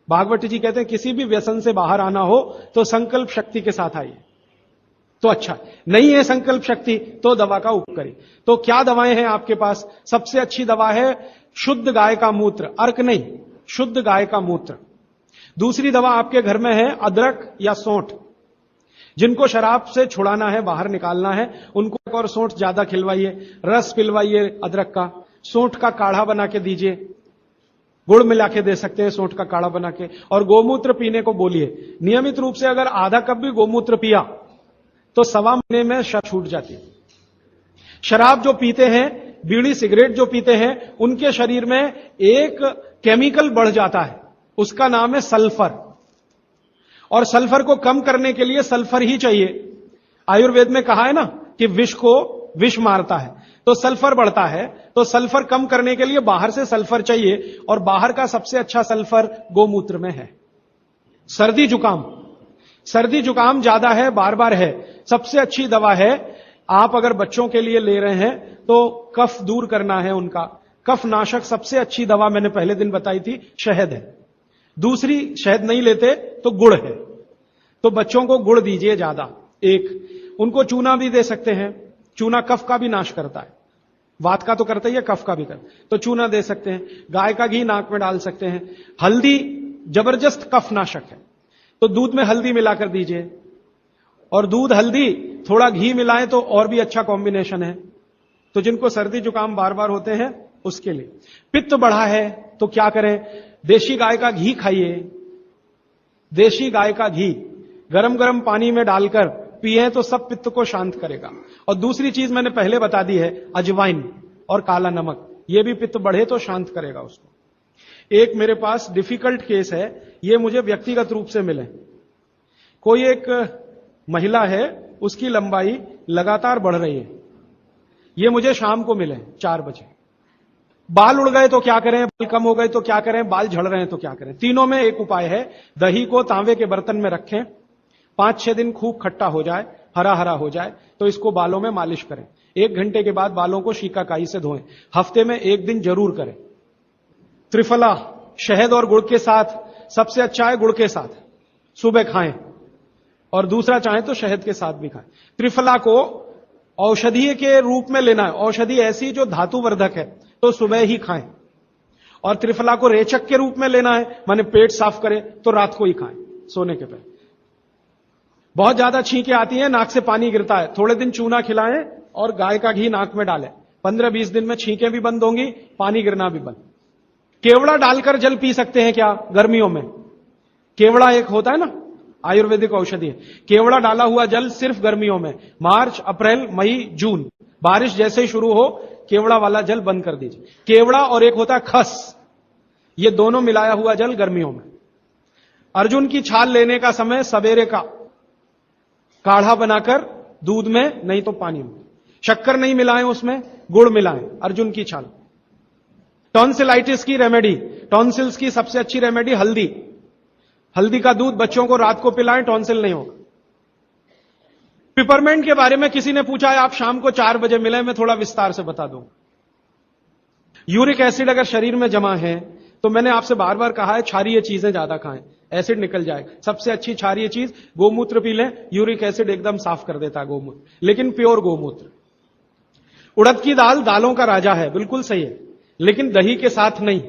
भागवत जी कहते हैं किसी भी व्यसन से बाहर आना हो तो संकल्प शक्ति के साथ आइए तो अच्छा। नहीं है संकल्प शक्ति तो दवा का उपयोग करिए। तो क्या दवाएं हैं आपके पास? सबसे अच्छी दवा है शुद्ध गाय का मूत्र, अर्क नहीं, शुद्ध गाय का मूत्र। दूसरी दवा आपके घर में है अदरक या सौंठ। जिनको शराब से छुड़ाना है, बाहर निकालना है, उनको एक और सौंठ ज्यादा खिलवाइए, रस पिलवाइए अदरक का, सौंठ का काढ़ा बना के दीजिए, गुड़ मिला के दे सकते हैं सौंठ का काढ़ा बना के। और गोमूत्र पीने को बोलिए। नियमित रूप से अगर आधा कप भी गोमूत्र पिया तो 1.25 महीने में शक छूट जाती है। शराब जो पीते हैं, बीड़ी सिगरेट जो पीते हैं, उनके शरीर में एक केमिकल बढ़ जाता है, उसका नाम है सल्फर। और सल्फर को कम करने के लिए सल्फर ही चाहिए। आयुर्वेद में कहा है ना कि विष को विष मारता है, तो सल्फर बढ़ता है। तो सल्फर कम करने के लिए बाहर से सल्फर चाहिए, और बाहर का सबसे अच्छा सल्फर गोमूत्र में है। सर्दी जुकाम, सर्दी जुकाम ज्यादा है, बार बार है, सबसे अच्छी दवा है। आप अगर बच्चों के लिए ले रहे हैं तो कफ दूर करना है उनका, कफ नाशक सबसे अच्छी दवा मैंने पहले दिन बताई थी, शहद है। दूसरी शहद नहीं लेते तो गुड़ है, तो बच्चों को गुड़ दीजिए ज्यादा। एक उनको चूना भी दे सकते हैं, चूना कफ का भी नाश करता है, वात का तो करता ही है, कफ का भी करता है, तो चूना दे सकते हैं। गाय का घी नाक में डाल सकते हैं। हल्दी जबरदस्त कफ नाशक है, तो दूध में हल्दी मिलाकर दीजिए। और दूध हल्दी थोड़ा घी मिलाएं तो और भी अच्छा कॉम्बिनेशन है। तो जिनको सर्दी जुकाम बार बार होते हैं उसके लिए। पित्त बढ़ा है तो क्या करें? देशी गाय का घी खाइए। देशी गाय का घी गरम गरम पानी में डालकर पिए तो सब पित्त को शांत करेगा। और दूसरी चीज मैंने पहले बता दी है, अजवाइन और काला नमक, ये भी पित्त बढ़े तो शांत करेगा उसको। एक मेरे पास डिफिकल्ट केस है, ये मुझे व्यक्तिगत रूप से मिले। कोई एक महिला है, उसकी लंबाई लगातार बढ़ रही है, ये मुझे शाम को मिले 4 बजे। बाल उड़ गए तो क्या करें, बाल कम हो गए तो क्या करें, बाल झड़ रहे हैं तो क्या करें? तीनों में एक उपाय है, दही को तांबे के बर्तन में रखें, 5-6 दिन खूब खट्टा हो जाए, हरा हरा हो जाए, तो इसको बालों में मालिश करें। 1 घंटे के बाद बालों को शिकाकाई से धोएं। हफ्ते में 1 दिन जरूर करें। त्रिफला शहद और गुड़ के साथ सबसे अच्छा है, गुड़ के साथ सुबह खाएं, और दूसरा चाहें तो शहद के साथ भी खाएं। त्रिफला को औषधीय के रूप में लेना है, औषधि ऐसी जो धातुवर्धक है, तो सुबह ही खाएं। और त्रिफला को रेचक के रूप में लेना है, माने पेट साफ करे, तो रात को ही खाएं सोने के पहले। बहुत ज्यादा छींकें आती हैं, नाक से पानी गिरता है, थोड़े दिन चूना खिलाएं और गाय का घी नाक में डालें। 15-20 दिन में छींकें भी बंद होंगी, पानी गिरना भी बंद। केवड़ा डालकर जल पी सकते हैं क्या गर्मियों में? केवड़ा एक होता है ना, आयुर्वेदिक औषधि है। केवड़ा डाला हुआ जल सिर्फ गर्मियों में, मार्च, अप्रैल, मई, जून, बारिश जैसे ही शुरू हो केवड़ा वाला जल बंद कर दीजिए। केवड़ा और एक होता है खस, ये दोनों मिलाया हुआ जल गर्मियों में। अर्जुन की छाल लेने का समय सवेरे का, काढ़ा बनाकर दूध में नहीं तो पानी में, शक्कर नहीं मिलाएं उसमें, गुड़ मिलाएं, अर्जुन की छाल। टॉन्सिलाइटिस की रेमेडी, टॉन्सिल्स की सबसे अच्छी रेमेडी हल्दी, हल्दी का दूध बच्चों को रात को पिलाएं, टॉन्सिल नहीं होगा। पिपरमेंट के बारे में किसी ने पूछा है, आप शाम को 4 बजे मिले, मैं थोड़ा विस्तार से बता दूं। यूरिक एसिड अगर शरीर में जमा है तो मैंने आपसे बार बार कहा है क्षारीय चीजें ज्यादा खाएं, एसिड निकल जाए। सबसे अच्छी क्षारीय चीज गोमूत्र पी लें, यूरिक एसिड एकदम साफ कर देता है गोमूत्र, लेकिन प्योर गोमूत्र। उड़द की दाल दालों का राजा है, बिल्कुल सही है, लेकिन दही के साथ नहीं।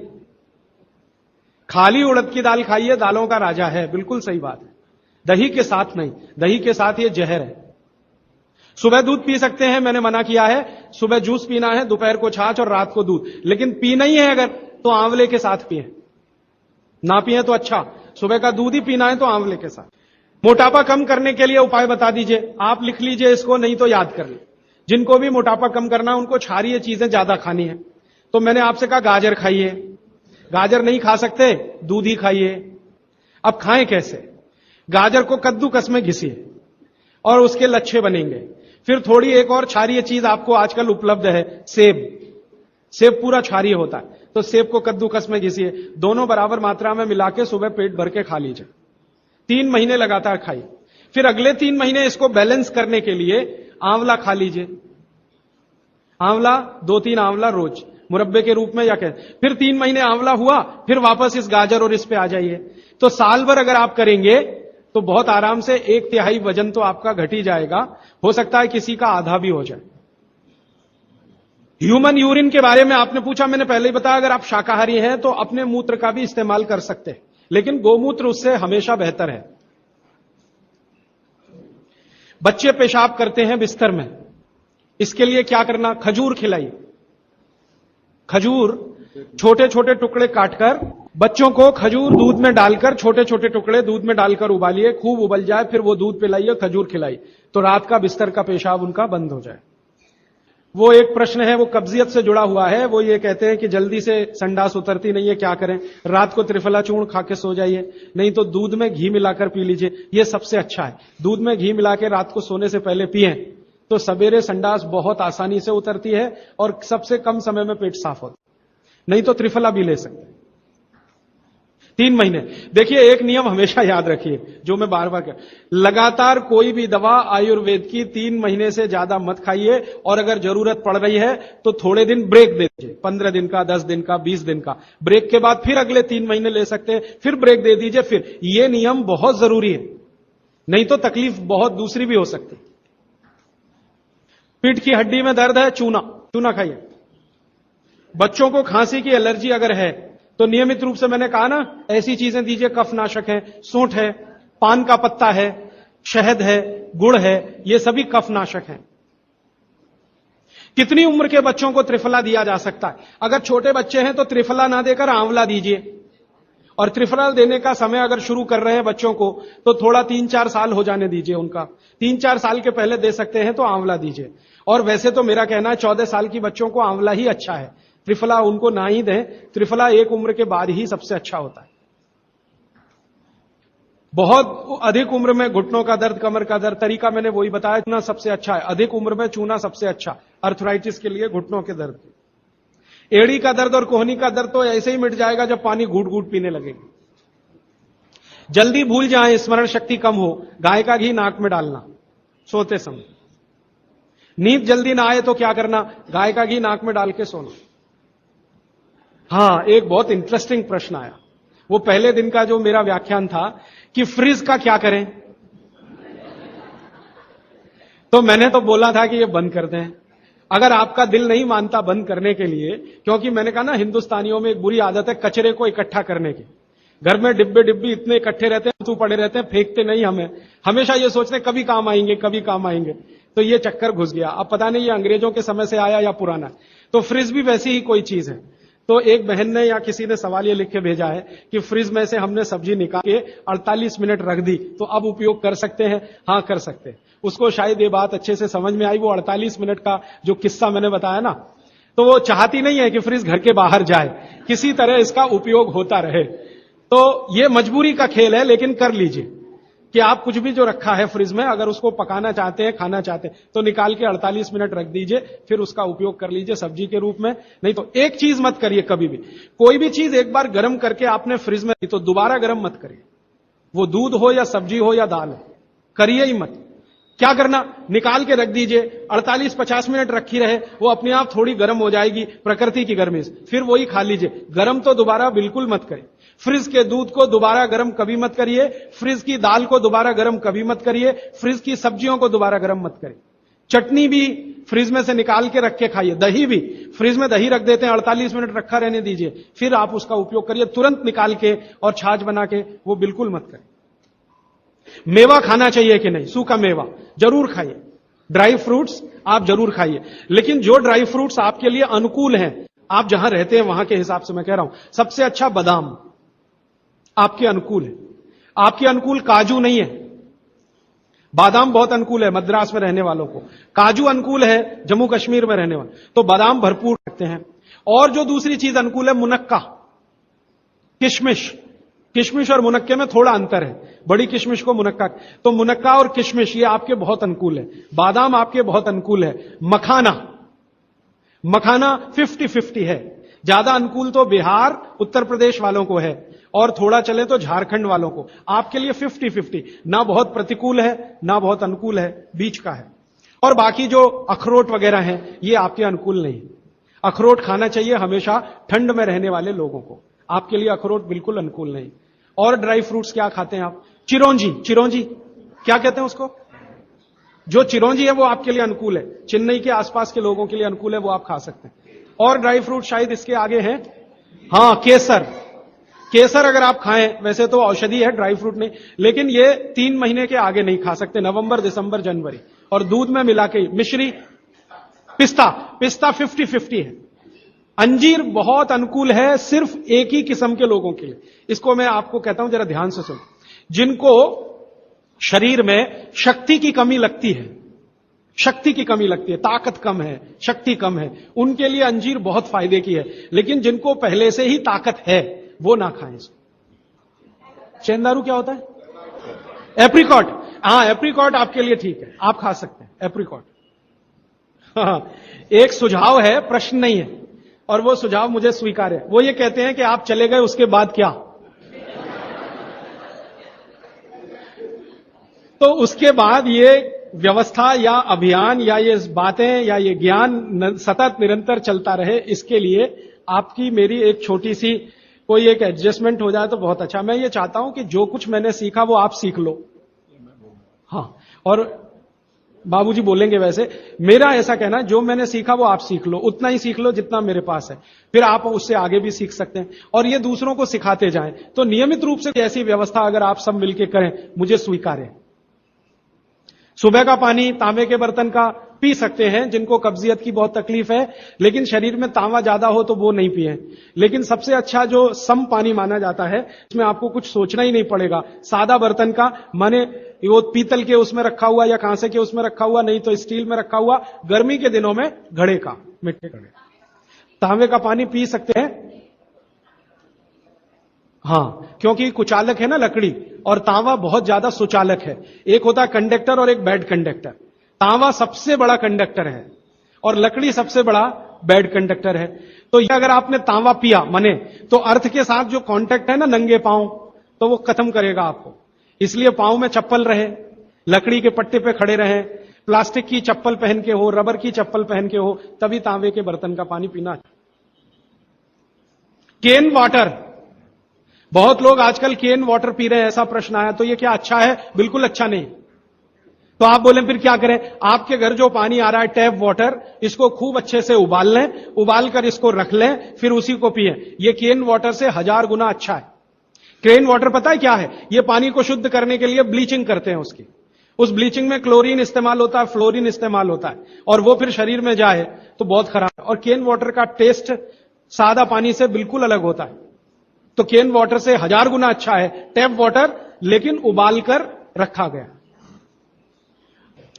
खाली उड़द की दाल खाइए, दालों का राजा है, बिल्कुल सही बात है, दही के साथ नहीं, दही के साथ ये जहर है। सुबह दूध पी सकते हैं, मैंने मना किया है, सुबह जूस पीना है, दोपहर को छाछ और रात को दूध, लेकिन पीना ही है अगर तो आंवले के साथ पिए, ना पिए तो अच्छा, सुबह का दूध ही पीना है तो आंवले के साथ। मोटापा कम करने के लिए उपाय बता दीजिए, आप लिख लीजिए इसको, नहीं तो याद कर ले। जिनको भी मोटापा कम करना है उनको क्षारीय चीजें ज्यादा खानी है, तो मैंने आपसे कहा गाजर खाइए, गाजर नहीं खा सकते दूध ही खाइए। अब खाएं कैसे? गाजर को कद्दूकस में घिसिए और उसके लच्छे बनेंगे। फिर थोड़ी एक और क्षारीय चीज आपको आजकल उपलब्ध है, सेब, सेब पूरा क्षारीय होता है, तो सेब को कद्दूकस में घिसिए, दोनों बराबर मात्रा में मिला के सुबह पेट भर के खा लीजिए। 3 महीने लगातार खाइए। फिर अगले 3 महीने इसको बैलेंस करने के लिए आंवला खा लीजिए, आंवला 2-3 आंवला रोज मुरब्बे के रूप में, या कह फिर 3 महीने आंवला हुआ, फिर वापस इस गाजर और इस पे आ जाइए। तो साल भर अगर आप करेंगे तो बहुत आराम से 1/3 वजन तो आपका घट ही जाएगा, हो सकता है किसी का आधा भी हो जाए। ह्यूमन यूरिन के बारे में आपने पूछा, मैंने पहले ही बताया, अगर आप शाकाहारी हैं तो अपने मूत्र का भी इस्तेमाल कर सकते हैं, लेकिन गोमूत्र उससे हमेशा बेहतर है। बच्चे पेशाब करते हैं बिस्तर में, इसके लिए क्या करना? खजूर खिलाइए। खजूर छोटे छोटे टुकड़े काटकर बच्चों को खजूर दूध में डालकर, छोटे छोटे टुकड़े दूध में डालकर उबालिए, खूब उबल जाए, फिर वो दूध पिलाइए, खजूर खिलाइए, तो रात का बिस्तर का पेशाब उनका बंद हो जाए। वो एक प्रश्न है, वो कब्जियत से जुड़ा हुआ है, वो ये कहते हैं कि जल्दी से संडास उतरती नहीं है, क्या करें? रात को त्रिफला चूर्ण खा के सो जाइए, नहीं तो दूध में घी मिलाकर पी लीजिए, ये सबसे अच्छा है। दूध में घी मिला के रात को सोने से पहले पिए तो सवेरे संडास बहुत आसानी से उतरती है और सबसे कम समय में पेट साफ होता है। नहीं तो त्रिफला भी ले सकते हैं 3 महीने। देखिए एक नियम हमेशा याद रखिए, जो मैं बार बार कह, लगातार कोई भी दवा आयुर्वेद की 3 महीने से ज्यादा मत खाइए, और अगर जरूरत पड़ रही है तो थोड़े दिन ब्रेक दे दीजिए, 15 दिन का, 10 दिन का, 20 दिन का ब्रेक के बाद फिर अगले 3 महीने ले सकते हैं, फिर ब्रेक दे दीजिए। फिर ये नियम बहुत जरूरी है, नहीं तो तकलीफ बहुत दूसरी भी हो सकती। पीठ की हड्डी में दर्द है, चूना, चूना खाइए। बच्चों को खांसी की एलर्जी अगर है तो नियमित रूप से, मैंने कहा ना, ऐसी चीजें दीजिए, कफनाशक है, सूंठ है, पान का पत्ता है, शहद है, गुड़ है, ये सभी कफनाशक हैं। कितनी उम्र के बच्चों को त्रिफला दिया जा सकता है? अगर छोटे बच्चे हैं तो त्रिफला ना देकर आंवला दीजिए, और त्रिफला देने का समय अगर शुरू कर रहे हैं बच्चों को तो थोड़ा 3-4 साल हो जाने दीजिए उनका, 3-4 साल के पहले दे सकते हैं तो आंवला दीजिए। और वैसे तो मेरा कहना है 14 साल की बच्चों को आंवला ही अच्छा है, त्रिफला उनको ना ही दें, त्रिफला एक उम्र के बाद ही सबसे अच्छा होता है। बहुत अधिक उम्र में घुटनों का दर्द, कमर का दर्द, तरीका मैंने वही बताया, चूना सबसे अच्छा है। अधिक उम्र में चूना सबसे अच्छा, अर्थराइटिस के लिए, घुटनों के दर्द। एड़ी का दर्द और कोहनी का दर्द तो ऐसे ही मिट जाएगा जब पानी घूट घूट पीने लगेगी। जल्दी भूल जाए, स्मरण शक्ति कम हो, गाय का घी नाक में डालना सोते समय। नींद जल्दी ना आए तो क्या करना, गाय का घी नाक में डाल के सोना। हां, एक बहुत इंटरेस्टिंग प्रश्न आया, वो पहले दिन का जो मेरा व्याख्यान था कि फ्रिज का क्या करें, तो मैंने तो बोला था कि ये बंद कर दें। अगर आपका दिल नहीं मानता बंद करने के लिए, क्योंकि मैंने कहा ना हिंदुस्तानियों में एक बुरी आदत है कचरे को इकट्ठा करने की। घर में डिब्बे डिब्बी इतने इकट्ठे रहते हैं, तू पड़े रहते हैं, फेंकते नहीं हमें, हमेशा ये सोचते हैं कभी काम आएंगे कभी काम आएंगे। तो ये चक्कर घुस गया। अब पता नहीं ये अंग्रेजों के समय से आया या पुराना। तो फ्रिज भी वैसी ही कोई चीज है। तो एक बहन ने या किसी ने सवाल ये लिख के भेजा है कि फ्रिज में से हमने सब्जी निकाल के 48 मिनट रख दी, तो अब उपयोग कर सकते हैं? हां, कर सकते हैं। उसको शायद ये बात अच्छे से समझ में आई। वो 48 मिनट का जो किस्सा मैंने बताया ना, तो वो चाहती नहीं है कि फ्रिज घर के बाहर जाए, किसी तरह इसका उपयोग होता रहे। तो ये मजबूरी का खेल है, लेकिन कर लीजिए कि आप कुछ भी जो रखा है फ्रिज में, अगर उसको पकाना चाहते हैं, खाना चाहते हैं, तो निकाल के 48 मिनट रख दीजिए, फिर उसका उपयोग कर लीजिए सब्जी के रूप में। नहीं तो एक चीज मत करिए कभी भी, कोई भी चीज एक बार गर्म करके आपने फ्रिज में, तो दोबारा गर्म मत करिए। वो दूध हो या सब्जी हो या दाल हो, करिए ही मत। क्या करना, निकाल के रख दीजिए, 48-50 मिनट रखी रहे, वो अपने आप थोड़ी गर्म हो जाएगी प्रकृति की गर्मी से, फिर वही खा लीजिए। गर्म तो दोबारा बिल्कुल मत करिए। फ्रिज के दूध को दोबारा गर्म कभी मत करिए, फ्रिज की दाल को दोबारा गर्म कभी मत करिए, फ्रिज की सब्जियों को दोबारा गर्म मत करिए। चटनी भी फ्रिज में से निकाल के रख के खाइए। दही भी फ्रिज में दही रख देते हैं, 48 मिनट रखा रहने दीजिए, फिर आप उसका उपयोग करिए, तुरंत निकाल के और छाछ बना के, वो बिल्कुल मत करिए। मेवा खाना चाहिए कि नहीं, सूखा मेवा जरूर खाइए, ड्राई फ्रूट्स आप जरूर खाइए, लेकिन जो ड्राई फ्रूट्स आपके लिए अनुकूल हैं, आप जहां रहते हैं वहां के हिसाब से मैं कह रहा हूं, सबसे अच्छा बादाम आपके अनुकूल है। आपके अनुकूल काजू नहीं है, बादाम बहुत अनुकूल है मद्रास में रहने वालों को, काजू अनुकूल है जम्मू कश्मीर में रहने वाले, तो बादाम भरपूर रखते हैं। और जो दूसरी चीज अनुकूल है, मुनक्का, किशमिश। किशमिश और मुनक्के में थोड़ा अंतर है, बड़ी किशमिश को मुनक्का, तो मुनक्का और किशमिश ये आपके बहुत अनुकूल है। बादाम आपके बहुत अनुकूल है। मखाना, मखाना 50-50 है, ज्यादा अनुकूल तो बिहार उत्तर प्रदेश वालों को है, और थोड़ा चले तो झारखंड वालों को। आपके लिए 50-50, ना बहुत प्रतिकूल है ना बहुत अनुकूल है, बीच का है। और बाकी जो अखरोट वगैरह हैं, ये आपके अनुकूल नहीं। अखरोट खाना चाहिए हमेशा ठंड में रहने वाले लोगों को, आपके लिए अखरोट बिल्कुल अनुकूल नहीं। और ड्राई फ्रूट्स क्या खाते हैं आप? चिरौंजी, चिरौंजी क्या कहते हैं उसको, जो चिरौंजी है वो आपके लिए अनुकूल है, चेन्नई के आसपास के लोगों के लिए अनुकूल है, वो आप खा सकते हैं। और ड्राई फ्रूट शायद इसके आगे हैं, हां केसर। केसर अगर आप खाएं, वैसे तो औषधि है, ड्राई फ्रूट नहीं, लेकिन ये 3 महीने के आगे नहीं खा सकते, नवंबर दिसंबर जनवरी, और दूध में मिला के। मिश्री, पिस्ता, पिस्ता 50-50 है। अंजीर बहुत अनुकूल है सिर्फ एक ही किस्म के लोगों के लिए, इसको मैं आपको कहता हूं जरा ध्यान से सुनो। जिनको शरीर में शक्ति की कमी लगती है, शक्ति की कमी लगती है, ताकत कम है, शक्ति कम है, उनके लिए अंजीर बहुत फायदे की है। लेकिन जिनको पहले से ही ताकत है वो ना खाएं इसको। चेंदारू क्या होता है? एप्रिकॉट, हां एप्रिकॉट आपके लिए ठीक है, आप खा सकते हैं एप्रिकॉट। एक सुझाव है, प्रश्न नहीं है, और वो सुझाव मुझे स्वीकार है। वो ये कहते हैं कि आप चले गए उसके बाद क्या, तो उसके बाद ये व्यवस्था या अभियान या ये बातें या ये ज्ञान सतत निरंतर चलता रहे, इसके लिए आपकी मेरी एक छोटी सी कोई एक एडजस्टमेंट हो जाए तो बहुत अच्छा। मैं ये चाहता हूं कि जो कुछ मैंने सीखा वो आप सीख लो। हां, और बाबूजी बोलेंगे वैसे, मेरा ऐसा कहना है जो मैंने सीखा वो आप सीख लो, उतना ही सीख लो जितना मेरे पास है, फिर आप उससे आगे भी सीख सकते हैं, और ये दूसरों को सिखाते जाएं। तो नियमित रूप से ऐसी व्यवस्था अगर आप सब मिलकर करें, मुझे स्वीकार है। सुबह का पानी तांबे के बर्तन का पी सकते हैं जिनको कब्जियत की बहुत तकलीफ है, लेकिन शरीर में तांबा ज्यादा हो तो वो नहीं पिए। लेकिन सबसे अच्छा जो सम पानी माना जाता है, इसमें आपको कुछ सोचना ही नहीं पड़ेगा, सादा बर्तन का, माने वो पीतल के उसमें रखा हुआ या कांसे के उसमें रखा हुआ, नहीं तो स्टील में रखा हुआ, गर्मी के दिनों में घड़े का, मिट्टी घड़े, तांबे का पानी पी सकते हैं। हां, क्योंकि कुचालक है ना लकड़ी, और तांबा बहुत ज्यादा सुचालक है। एक होता है कंडक्टर और एक बैड कंडक्टर। तांबा सबसे बड़ा कंडक्टर है और लकड़ी सबसे बड़ा बैड कंडक्टर है। तो ये अगर आपने तांबा पिया माने, तो अर्थ के साथ जो कांटेक्ट है ना, नंगे पांव तो वो खत्म करेगा आपको। इसलिए पांव में चप्पल रहे, लकड़ी के पट्टे पे खड़े रहे, प्लास्टिक की चप्पल पहन के हो, रबर की चप्पल पहन के हो, तभी तांबे के बर्तन का पानी पीना। केन वाटर, बहुत लोग आजकल केन वाटर पी रहे हैं, ऐसा प्रश्न आया। तो ये क्या अच्छा है? बिल्कुल अच्छा नहीं। तो आप बोले फिर क्या करें? आपके घर जो पानी आ रहा है टैप वाटर, इसको खूब अच्छे से उबाल लें, उबाल कर इसको रख लें, फिर उसी को पिएं। ये केन वाटर से 1000 गुना अच्छा है। केन वाटर पता है क्या है? ये पानी को शुद्ध करने के लिए ब्लीचिंग करते हैं उसकी। उस ब्लीचिंग में क्लोरीन इस्तेमाल होता है, फ्लोरीन इस्तेमाल होता है, और वो फिर शरीर में जाए तो बहुत खराब है। और केन वाटर का टेस्ट सादा पानी से बिल्कुल अलग होता है। तो केन वाटर से 1000 गुना अच्छा है टैप वाटर, लेकिन उबाल कर रखा गया।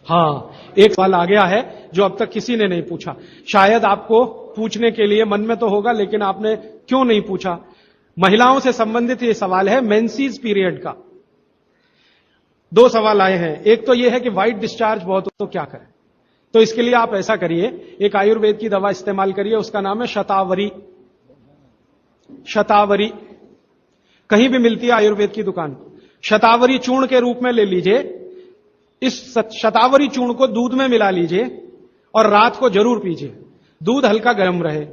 हां, एक सवाल आ गया है जो अब तक किसी ने नहीं पूछा। शायद आपको पूछने के लिए मन में तो होगा, लेकिन आपने क्यों नहीं पूछा? महिलाओं से संबंधित यह सवाल है, मेंसेस पीरियड का। 2 सवाल आए हैं। एक तो यह है कि व्हाइट डिस्चार्ज बहुत हो तो क्या करें? तो इसके लिए आप ऐसा करिए, एक आयुर्वेद की दवा इस्तेमाल करिए, उसका नाम है शतावरी। शतावरी कहीं भी मिलती है आयुर्वेद की दुकान। शतावरी चूर्ण के रूप में ले लीजिए। इस शतावरी चूर्ण को दूध में मिला लीजिए और रात को जरूर पीजिए। दूध हल्का गर्म रहे,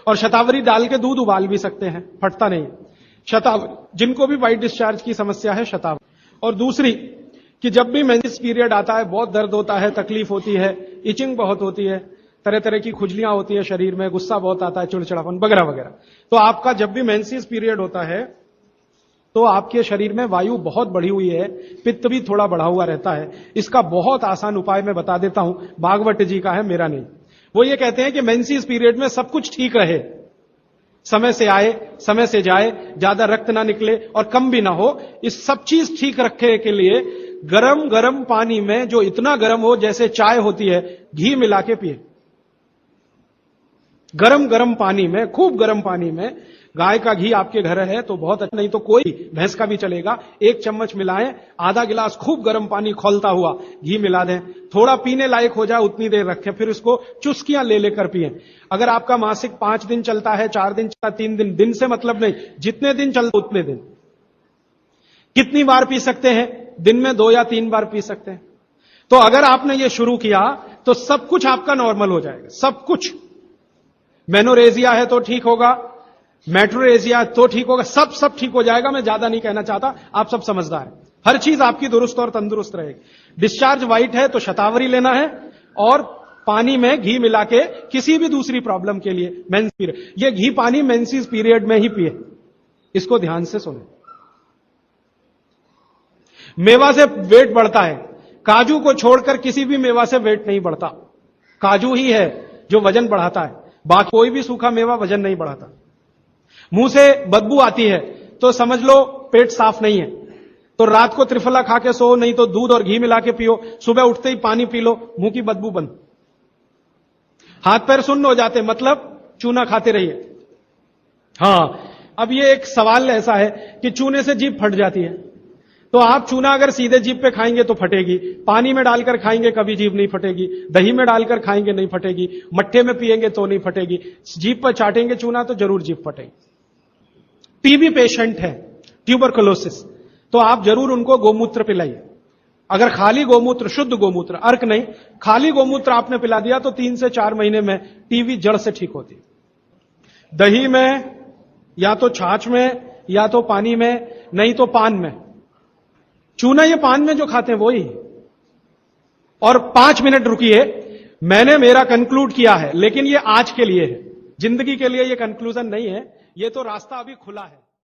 और शतावरी डाल के दूध उबाल भी सकते हैं, फटता नहीं। शतावरी, जिनको भी व्हाइट डिस्चार्ज की समस्या है, शतावरी। और दूसरी कि जब भी मेंसेस पीरियड आता है, बहुत दर्द होता है, तकलीफ होती है, इचिंग बहुत होती है, तरह तरह की खुजलियां होती है शरीर में, गुस्सा बहुत आता है, चिड़चिड़ापन वगैरह वगैरह। तो आपका जब भी मेंसेस पीरियड होता है तो आपके शरीर में वायु बहुत बढ़ी हुई है, पित्त भी थोड़ा बढ़ा हुआ रहता है। इसका बहुत आसान उपाय मैं बता देता हूं, भागवत जी का है, मेरा नहीं। वो ये कहते हैं कि मेंसेस पीरियड में सब कुछ ठीक रहे, समय से आए, समय से जाए, ज्यादा रक्त ना निकले और कम भी ना हो, इस सब चीज ठीक रखने के लिए गरम गरम पानी में, जो इतना गरम हो जैसे चाय होती है, घी मिला के पिए। गरम गरम पानी में, खूब गरम पानी में, गाय का घी आपके घर है तो बहुत अच्छा, नहीं तो कोई भैंस का भी चलेगा, 1 चम्मच मिलाएं, आधा गिलास खूब गर्म पानी खौलता हुआ घी मिला दें, थोड़ा पीने लायक हो जाए उतनी देर रखें, फिर उसको चुस्कियां ले लेकर पिएं। अगर आपका मासिक 5 दिन चलता है, 4 दिन चलता, 3 दिन, दिन से मतलब नहीं, जितने दिन चलता उतने दिन। कितनी बार पी सकते हैं? दिन में 2 या 3 बार पी सकते हैं। तो अगर आपने ये शुरू किया तो सब कुछ आपका नॉर्मल हो जाएगा, सब कुछ। मेनोरेजिया है तो ठीक होगा, मेट्रोरेजिया तो ठीक होगा, सब ठीक हो जाएगा। मैं ज्यादा नहीं कहना चाहता, आप सब समझदार हैं। हर चीज आपकी दुरुस्त और तंदुरुस्त रहेगी। डिस्चार्ज व्हाइट है तो शतावरी लेना है, और पानी में घी मिला के किसी भी दूसरी प्रॉब्लम के लिए, मेंस पीरियड, ये घी पानी मेंसेस पीरियड में ही पिए। इसको ध्यान से सुने। मेवा से वेट बढ़ता है, काजू को छोड़कर किसी भी मेवा से वेट नहीं बढ़ता। काजू ही है जो वजन बढ़ाता है, बाकी कोई भी सूखा मेवा वजन नहीं बढ़ाता। मुंह से बदबू आती है तो समझ लो पेट साफ नहीं है, तो रात को त्रिफला खा के सो, नहीं तो दूध और घी मिला के पियो, सुबह उठते ही पानी पी लो, मुंह की बदबू बंद। हाथ पैर सुन्न हो जाते, मतलब चूना खाते रहिए। हां, अब ये एक सवाल ऐसा है कि चूने से जीभ फट जाती है, तो आप चूना अगर सीधे जीभ पे खाएंगे तो फटेगी, पानी में डालकर खाएंगे कभी जीभ नहीं फटेगी, दही में डालकर खाएंगे नहीं फटेगी, मट्ठे में पिएंगे तो नहीं फटेगी, जीभ पर चाटेंगे चूना तो जरूर जीभ फटेगी। टीबी पेशेंट है, ट्यूबरकुलोसिस, तो आप जरूर उनको गोमूत्र पिलाइए। अगर खाली गोमूत्र, शुद्ध गोमूत्र, अर्क नहीं, खाली गोमूत्र आपने पिला दिया तो 3 से 4 महीने में टीबी जड़ से ठीक होती है। दही में, या तो छाछ में, या तो पानी में, नहीं तो पान में। चूना ये पान में जो खाते हैं वही। और 5 मिनट रुकिए, मैंने मेरा कंक्लूड किया है, लेकिन ये आज के लिए है, जिंदगी के लिए ये कंक्लूजन नहीं है, ये तो रास्ता अभी खुला है।